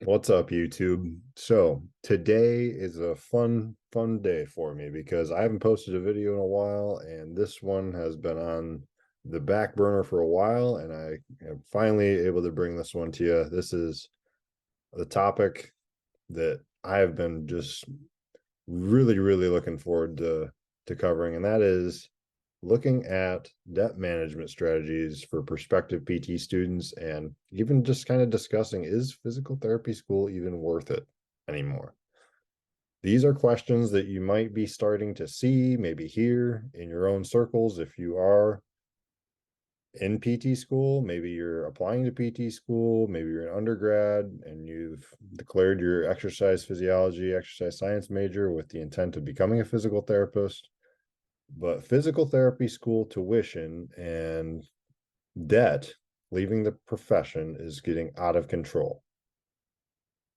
What's up, YouTube? So today is a fun day for me because I haven't posted a video in a while, and this one has been on the back burner for a while, and I am finally able to bring this one to you. This is the topic that I have been just really looking forward to covering, and that is looking at debt management strategies for prospective PT students and even just kind of discussing, is physical therapy school even worth it anymore? These are questions that you might be starting to see, maybe hear in your own circles if you are in PT school. Maybe you're applying to PT school, maybe you're an undergrad and you've declared your exercise physiology, exercise science major with the intent of becoming a physical therapist. But physical therapy school tuition and debt leaving the profession is getting out of control.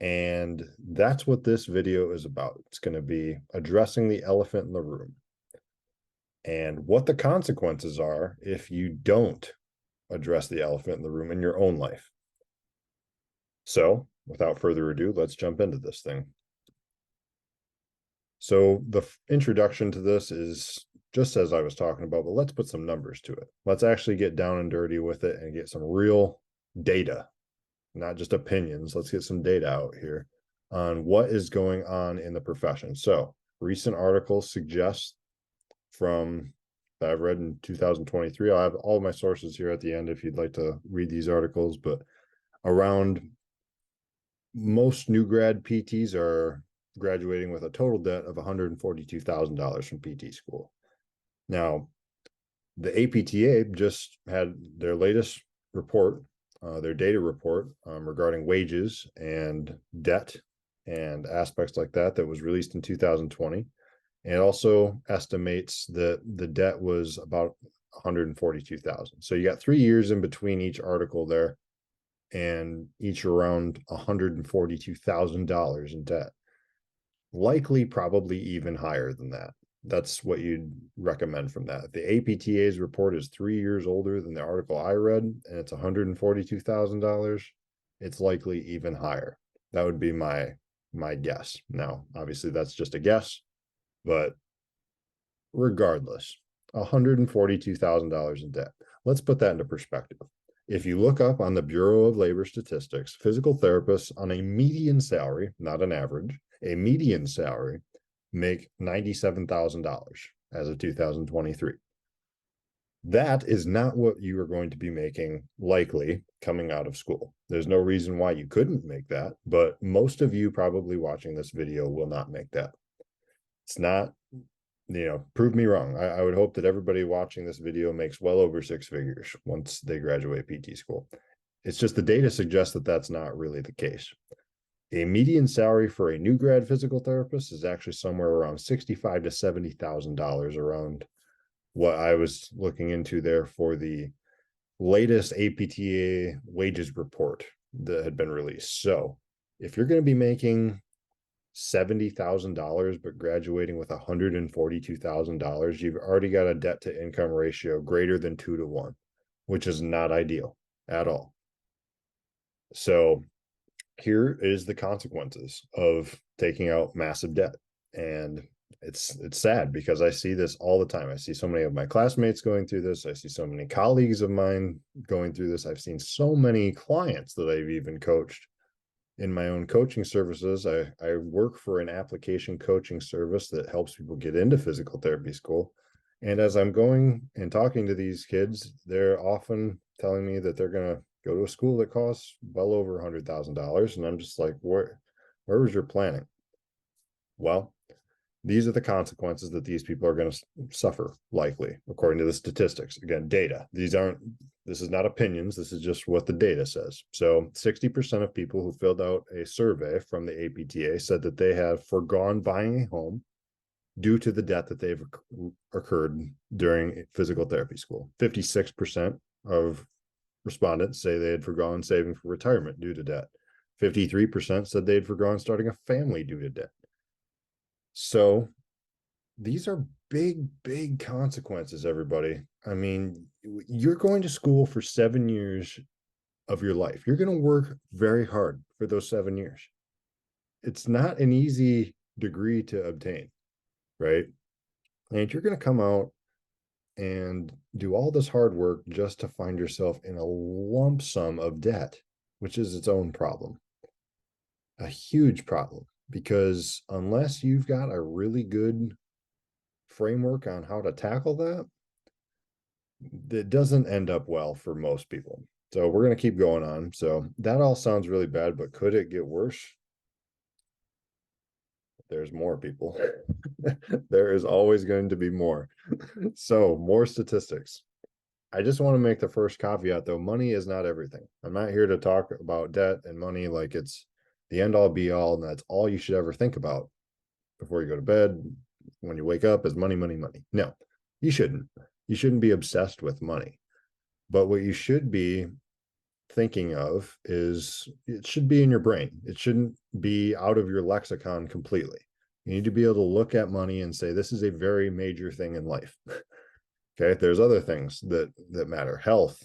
And that's what this video is about. It's going to be addressing the elephant in the room and what the consequences are if you don't address the elephant in the room in your own life. So, without further ado, let's jump into this thing. So, the introduction to this is just as I was talking about, but let's put some numbers to it. Let's actually get down and dirty with it and get some real data, not just opinions. Let's get some data out here on what is going on in the profession. So, recent articles suggest from that I've read in 2023. I'll have all my sources here at the end if you'd like to read these articles, but around most new grad PTs are graduating with a total debt of $142,000 from PT school. Now, the APTA just had their latest report, their data report regarding wages and debt and aspects like that, that was released in 2020. And it also estimates that the debt was about 142,000. So you got 3 years in between each article there, and each around $142,000 in debt. Likely, probably even higher than that. That's what you'd recommend from that. The APTA's report is 3 years older than the article I read, and it's $142,000. It's likely even higher. That would be my guess. Now, obviously, that's just a guess, but regardless, $142,000 in debt. Let's put that into perspective. If you look up on the Bureau of Labor Statistics, physical therapists on a median salary, not an average, a median salary, make $97,000 as of 2023. That is not what you are going to be making likely coming out of school. There's no reason why you couldn't make that, but most of you probably watching this video will not make that. It's not, prove me wrong. I would hope that everybody watching this video makes well over six figures once they graduate PT school. It's just the data suggests that that's not really the case. A median salary for a new grad physical therapist is actually somewhere around $65,000 to $70,000, around what I was looking into there for the latest APTA wages report that had been released. So if you're going to be making $70,000 but graduating with $142,000, you've already got a debt to income ratio greater than 2 to 1, which is not ideal at all. So here is the consequences of taking out massive debt. And it's sad because I see this all the time. I see so many of my classmates going through this. I see so many colleagues of mine going through this. I've seen so many clients that I've even coached in my own coaching services. I work for an application coaching service that helps people get into physical therapy school. And as I'm going and talking to these kids, they're often telling me that they're going to go to a school that costs well over $100,000. And I'm just like, where was your planning? Well, these are the consequences that these people are going to suffer, likely, according to the statistics. Again, data. This is not opinions. This is just what the data says. So 60% of people who filled out a survey from the APTA said that they have forgone buying a home due to the debt that they've occurred during physical therapy school. 56% of respondents say they had forgone saving for retirement due to debt. 53% said they had forgone starting a family due to debt. So these are big consequences, everybody. I mean, you're going to school for 7 years of your life. You're going to work very hard for those 7 years. It's not an easy degree to obtain, right? And you're going to come out and do all this hard work just to find yourself in a lump sum of debt, which is its own problem, a huge problem, because unless you've got a really good framework on how to tackle that, it doesn't end up well for most people. So we're going to keep going on. So that all sounds really bad, but could it get worse? There's more people. There is always going to be more. So more statistics. I just want to make the first caveat though, money is not everything. I'm not here to talk about debt and money like it's the end all be all, and that's all you should ever think about before you go to bed. When you wake up is money, money, money. No, you shouldn't. You shouldn't be obsessed with money. But what you should be thinking of is it should be in your brain. It shouldn't be out of your lexicon completely. You need to be able to look at money and say, this is a very major thing in life. Okay, there's other things that matter. Health,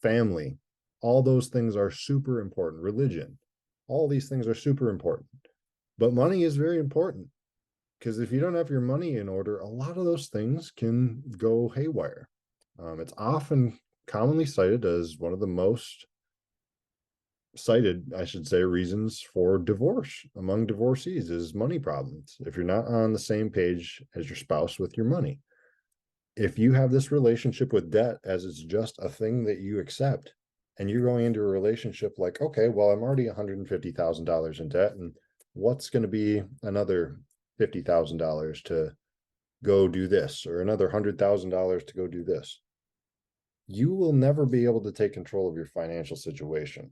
family, all those things are super important. Religion, all these things are super important. But money is very important, because if you don't have your money in order, a lot of those things can go haywire. It's often commonly cited as one of the most cited, I should say, reasons for divorce among divorcees is money problems. If you're not on the same page as your spouse with your money, if you have this relationship with debt as it's just a thing that you accept, and you're going into a relationship like, okay, well, I'm already $150,000 in debt, and what's going to be another $50,000 to go do this, or another $100,000 to go do this? You will never be able to take control of your financial situation,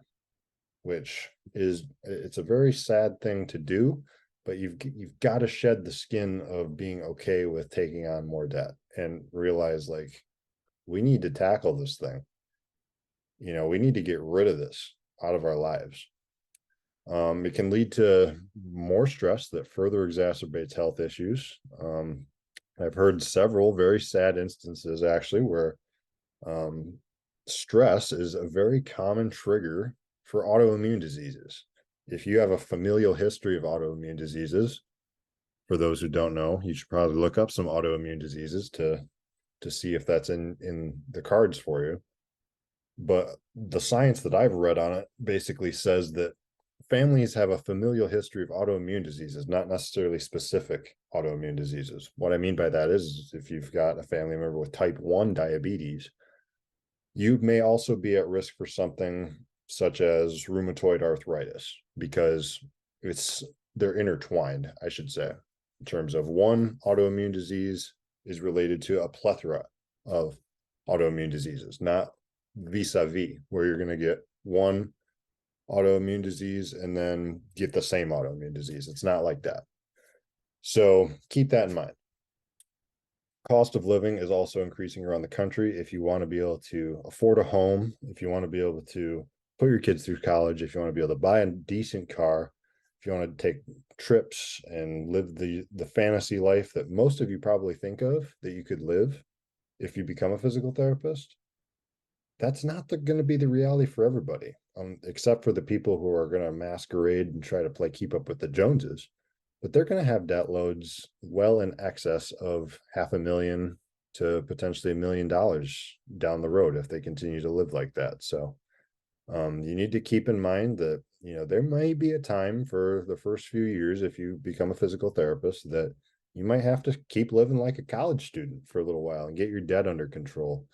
which is, it's a very sad thing to do, but you've got to shed the skin of being okay with taking on more debt and realize, like, we need to tackle this thing. You know, we need to get rid of this out of our lives. It can lead to more stress that further exacerbates health issues. I've heard several very sad instances actually where stress is a very common trigger for autoimmune diseases. If you have a familial history of autoimmune diseases, for those who don't know, you should probably look up some autoimmune diseases to see if that's in the cards for you. But the science that I've read on it basically says that families have a familial history of autoimmune diseases, not necessarily specific autoimmune diseases. What I mean by that is if you've got a family member with type 1 diabetes, you may also be at risk for something such as rheumatoid arthritis, because they're intertwined, I should say, in terms of one autoimmune disease is related to a plethora of autoimmune diseases, not vis-a-vis, where you're going to get one autoimmune disease and then get the same autoimmune disease. It's not like that. So keep that in mind. Cost of living is also increasing around the country. If you want to be able to afford a home, if you want to be able to put your kids through college, if you want to be able to buy a decent car, if you want to take trips and live the fantasy life that most of you probably think of that you could live if you become a physical therapist, that's not going to be the reality for everybody, except for the people who are going to masquerade and try to play keep up with the Joneses. But they're going to have debt loads well in excess of $500,000 to potentially $1 million down the road if they continue to live like that. So you need to keep in mind that, you know, there may be a time for the first few years, if you become a physical therapist, that you might have to keep living like a college student for a little while and get your debt under control,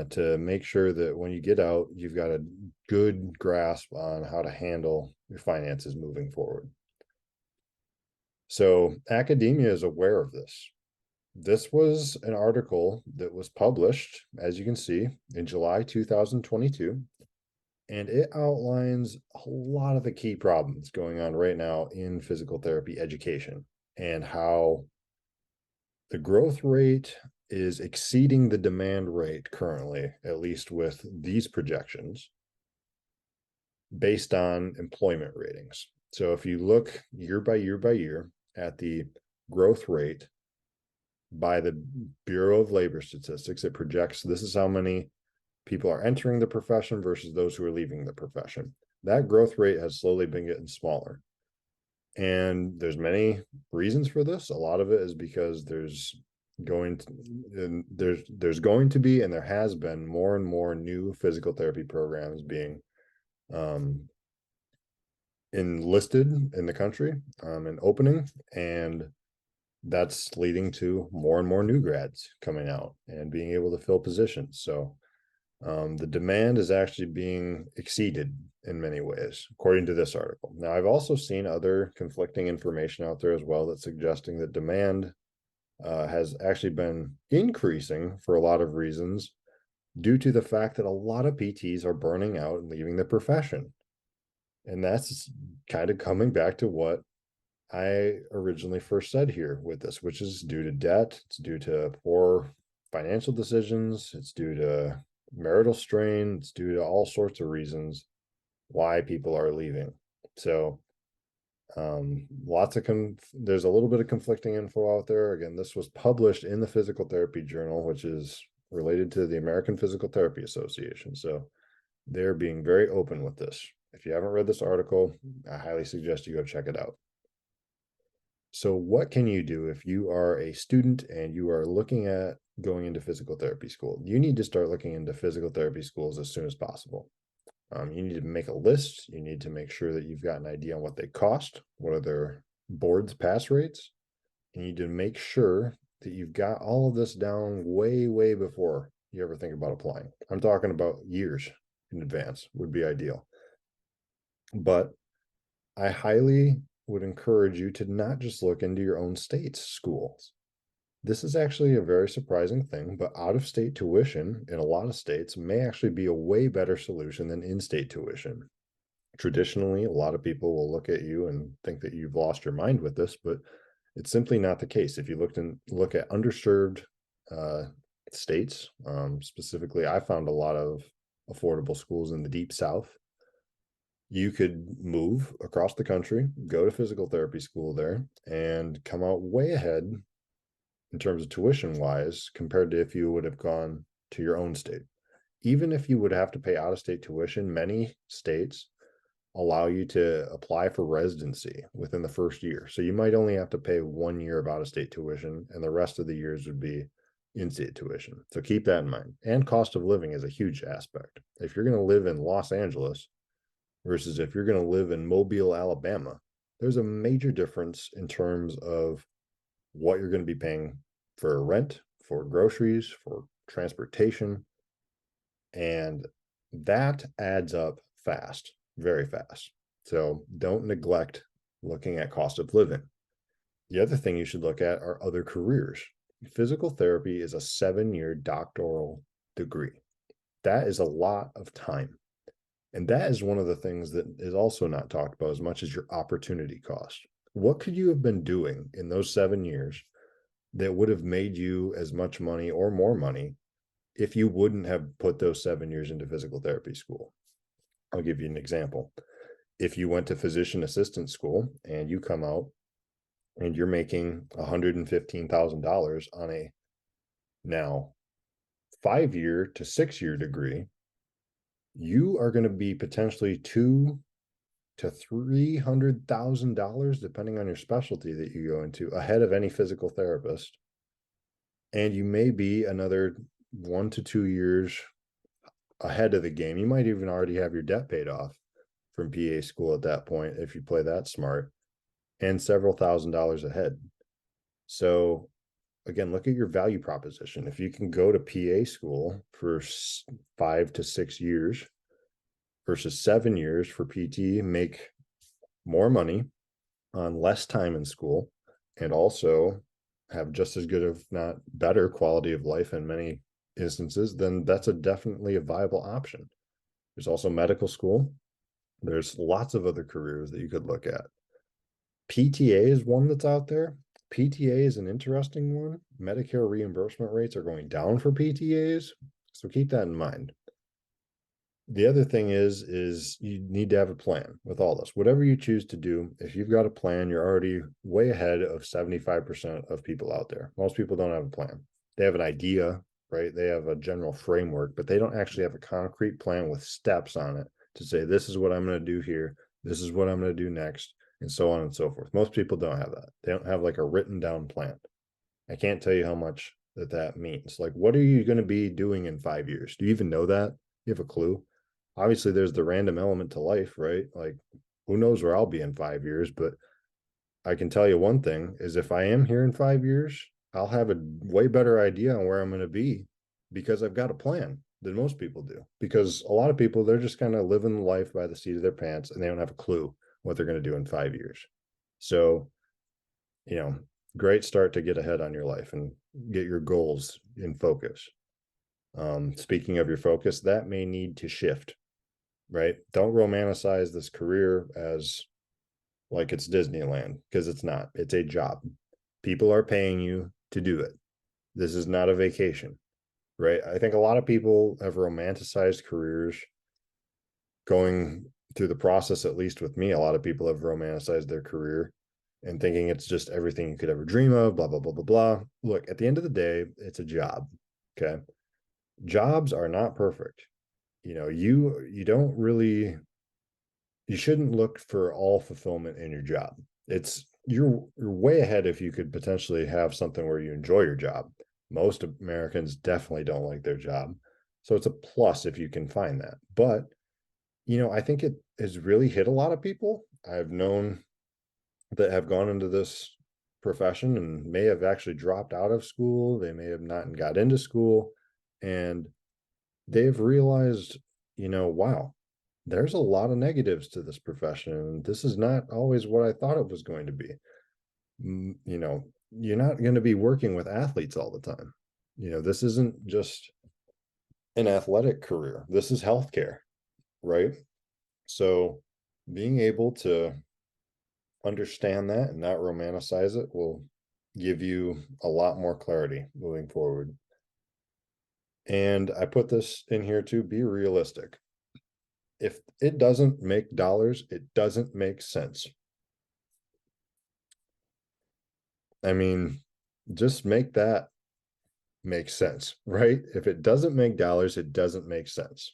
to make sure that when you get out, you've got a good grasp on how to handle your finances moving forward. So academia is aware of this. This was an article that was published, as you can see, in July 2022, and it outlines a lot of the key problems going on right now in physical therapy education and how the growth rate is exceeding the demand rate currently, at least with these projections, based on employment ratings. So if you look year by year by year at the growth rate by the Bureau of Labor Statistics, it projects this is how many people are entering the profession versus those who are leaving the profession. That growth rate has slowly been getting smaller. And there's many reasons for this. A lot of it is because there's going to be, and there has been, more and more new physical therapy programs being enlisted in the country and opening, and that's leading to more and more new grads coming out and being able to fill positions. So the demand is actually being exceeded in many ways, according to this article. Now, I've also seen other conflicting information out there as well that's suggesting that demand has actually been increasing for a lot of reasons due to the fact that a lot of PTs are burning out and leaving the profession. And that's kind of coming back to what I originally first said here with this, which is due to debt, it's due to poor financial decisions, it's due to marital strain, it's due to all sorts of reasons why people are leaving. So there's a little bit of conflicting info out there. Again, this was published in the Physical Therapy Journal, which is related to the American Physical Therapy Association. So they're being very open with this. If you haven't read this article, I highly suggest you go check it out. So what can you do if you are a student and you are looking at going into physical therapy school? You need to start looking into physical therapy schools as soon as possible. You need to make a list. You need to make sure that you've got an idea on what they cost, what are their boards pass rates. You need to make sure that you've got all of this down way, way before you ever think about applying. I'm talking about years in advance would be ideal. But I highly would encourage you to not just look into your own state's schools. This is actually a very surprising thing, but out-of-state tuition in a lot of states may actually be a way better solution than in-state tuition. Traditionally, a lot of people will look at you and think that you've lost your mind with this, but it's simply not the case. If you look at underserved states, specifically, I found a lot of affordable schools in the Deep South. You could move across the country, go to physical therapy school there, and come out way ahead in terms of tuition wise compared to if you would have gone to your own state. Even if you would have to pay out of state tuition, many states allow you to apply for residency within the first year. So you might only have to pay 1 year of out of state tuition, and the rest of the years would be in-state tuition. So keep that in mind. And cost of living is a huge aspect. If you're going to live in Los Angeles versus if you're going to live in Mobile, Alabama, there's a major difference in terms of what you're going to be paying for rent, for groceries, for transportation. And that adds up fast, very fast. So don't neglect looking at cost of living. The other thing you should look at are other careers. Physical therapy is a 7-year doctoral degree. That is a lot of time. And that is one of the things that is also not talked about as much as your opportunity cost. What could you have been doing in those 7 years that would have made you as much money or more money if you wouldn't have put those 7 years into physical therapy school? I'll give you an example. If you went to physician assistant school and you come out and you're making $115,000 on a now 5-year to 6-year degree, you are going to be potentially $200,000 to $300,000, depending on your specialty that you go into, ahead of any physical therapist. And you may be another 1 to 2 years ahead of the game. You might even already have your debt paid off from PA school at that point, if you play that smart, and several $1,000s ahead. So again, look at your value proposition. If you can go to PA school for 5 to 6 years versus 7 years for PT, make more money on less time in school, and also have just as good, if not better, quality of life in many instances, then that's definitely a viable option. There's also medical school. There's lots of other careers that you could look at. PTA is one that's out there. PTA is an interesting one. Medicare reimbursement rates are going down for PTAs, so keep that in mind. The other thing is you need to have a plan with all this. Whatever you choose to do, if you've got a plan, you're already way ahead of 75% of people out there. Most people don't have a plan. They have an idea right? They have a general framework, but they don't actually have a concrete plan with steps on it to say, this is what I'm going to do here. This is what I'm going to do next, and so on and so forth. Most people don't have that. They don't have like a written down plan. I can't tell you how much that means. Like, what are you going to be doing in 5 years? Do you even know that? You have a clue? Obviously, there's the random element to life, right? Like, who knows where I'll be in 5 years, but I can tell you one thing is if I am here in 5 years, I'll have a way better idea on where I'm going to be because I've got a plan than most people do. Because a lot of people, they're just kind of living life by the seat of their pants and they don't have a clue what they're going to do in 5 years. So, great start to get ahead on your life and get your goals in focus. Speaking of your focus, that may need to shift, right? Don't romanticize this career as like it's Disneyland, because it's not. It's a job. People are paying you to do it. This is not a vacation, right? I think a lot of people have romanticized careers going through the process, at least with me. A lot of people have romanticized their career and thinking it's just everything you could ever dream of, blah, blah, blah, blah, blah. Look, at the end of the day, it's a job. Okay. Jobs are not perfect. You don't really, you shouldn't look for all fulfillment in your job. You're way ahead if you could potentially have something where you enjoy your job. Most Americans definitely don't like their job. So it's a plus if you can find that. But, I think it has really hit a lot of people. I've known that have gone into this profession and may have actually dropped out of school. They may have not got into school, and they've realized, wow, there's a lot of negatives to this profession. And this is not always what I thought it was going to be. You're not going to be working with athletes all the time. This isn't just an athletic career. This is healthcare, right? So being able to understand that and not romanticize it will give you a lot more clarity moving forward. And I put this in here too, be realistic. If it doesn't make dollars, it doesn't make sense. I mean, just make that make sense, right? If it doesn't make dollars, it doesn't make sense.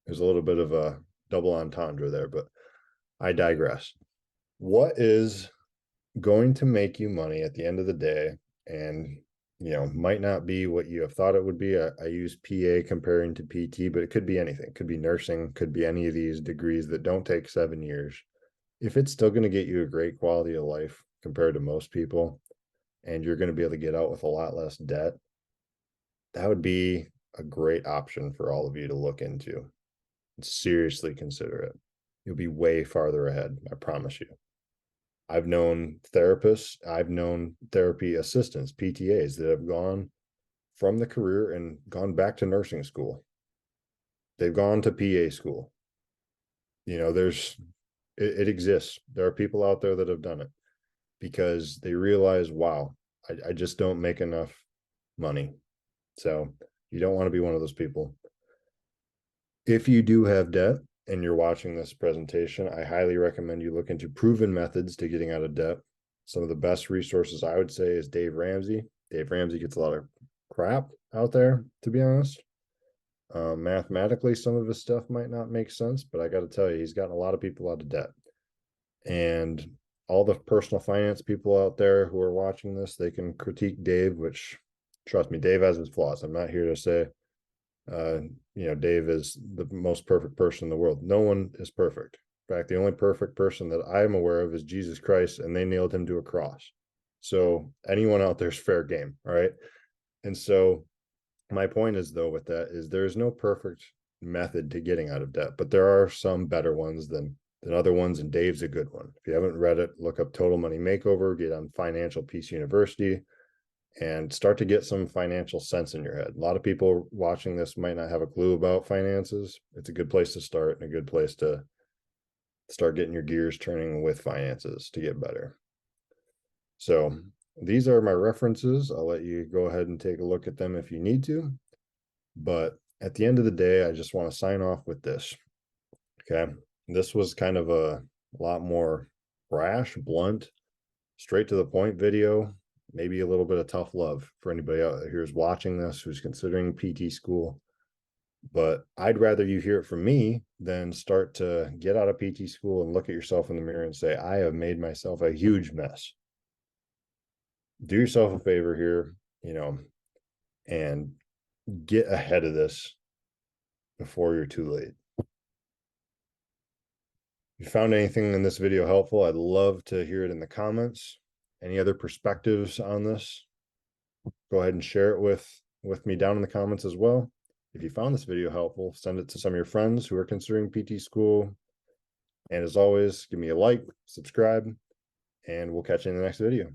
There's a little bit of a double entendre there, but I digress. What is going to make you money at the end of the day and might not be what you have thought it would be? I use PA comparing to PT, but it could be anything. It could be nursing, could be any of these degrees that don't take 7 years. If it's still going to get you a great quality of life compared to most people, and you're going to be able to get out with a lot less debt, that would be a great option for all of you to look into and seriously consider it. You'll be way farther ahead, I promise you. I've known therapists, I've known therapy assistants, PTAs, that have gone from the career and gone back to nursing school. They've gone to PA school. It exists. There are people out there that have done it because they realize, wow, I just don't make enough money. So you don't want to be one of those people. If you do have debt and you're watching this presentation, I highly recommend you look into proven methods to getting out of debt. Some of the best resources I would say is Dave Ramsey. Dave Ramsey gets a lot of crap out there, to be honest. Mathematically, some of his stuff might not make sense, but I got to tell you, he's gotten a lot of people out of debt. And all the personal finance people out there who are watching this, they can critique Dave, which, trust me, Dave has his flaws. I'm not here to say, Dave is the most perfect person in the world. No one is perfect. In fact, the only perfect person that I'm aware of is Jesus Christ, and they nailed him to a cross. So anyone out there is fair game. All right. And so my point is, though, with that is there's no perfect method to getting out of debt, but there are some better ones than other ones, and Dave's a good one. If you haven't read it, look up Total Money Makeover, get on Financial Peace University, and start to get some financial sense in your head. A lot of people watching this might not have a clue about finances. It's a good place to start and a good place to start getting your gears turning with finances to get better. So these are my references. I'll let you go ahead and take a look at them if you need to. But at the end of the day, I just want to sign off with this. Okay. This was kind of a lot more brash, blunt, straight to the point video. maybe a little bit of tough love for anybody out here who's watching this, who's considering PT school. But I'd rather you hear it from me than start to get out of PT school and look at yourself in the mirror and say, I have made myself a huge mess. Do yourself a favor here, and get ahead of this before you're too late. If you found anything in this video helpful, I'd love to hear it in the comments. Any other perspectives on this? Go ahead and share it with me down in the comments as well. If you found this video helpful, send it to some of your friends who are considering PT school. And as always, give me a like, subscribe, and we'll catch you in the next video.